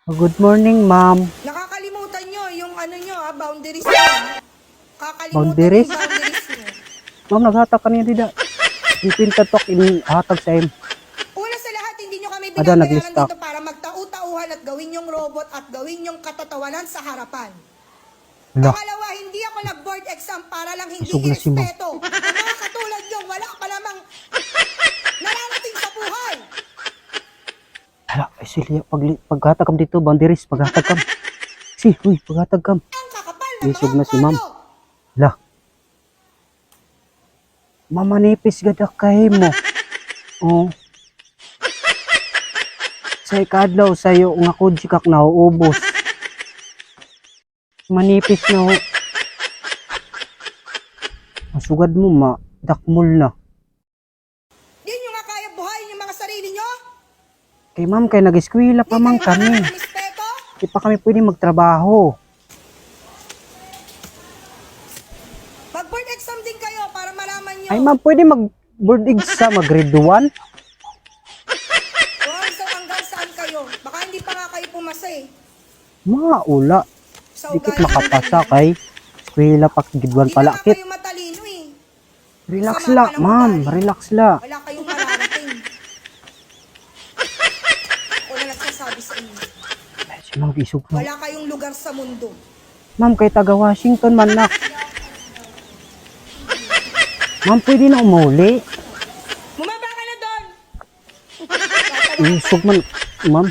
Good morning, ma'am. Nakakalimutan nyo yung boundaries nyo. Kakalimutan Boundaries? yung boundaries nyo. Ma'am, naghatag kanina dida. Ipintatok in hatag sa im. Una sa lahat, hindi nyo kami Ada, binabayaran nag-lista. dito para magtau-tauhan at gawin yung robot at gawin yung katatawanan sa harapan. Hala, Pangalawa, hindi ako nag-board exam para lang hindi Isog na si ma'am. irespeto. Ang mga katulad nyo, wala pa lamang nararating sa buhay. hala, ay sili, paghatag kam dito, boundaries, paghatag kam. Si, uy, paghatag kam. Ang kakapal ng Isog mga na si ma'am. nyo. Hala. Mamanipis gada kay mo. Oh. Sa ikadlaw sayo nga kudjikak na uubos. Manipis na ho. Masugad mo dakmol na. Di nyo nga kaya buhayin yung mga sarili nyo? Kay ma'am, kay nag-eskwela pa man kami. Respeto? Di pa kami pwede magtrabaho. Mag-board exam din kayo para malaman nyo. Ay ma'am, pwede mag-board exam, mag-grade 1? Kung hanggang saan kayo. Baka hindi pa nga kayo pumasa eh. Maula. Sa Dikit ugali makapasa nyo. kay eskwela pa gidwan Hindi pala na nga kit. kayo matalino eh. Relax Sama la, ka ng ma'am. ugali. Relax la. Wala kayong mararating. Ako na nagsasabi sa inyo. Ay, si ma'am isog na. Wala kayong lugar sa mundo. Ma'am, kay taga Washington man na. Ma'am, pwede na umuli. Bumaba ka na doon! Isog man, ma'am.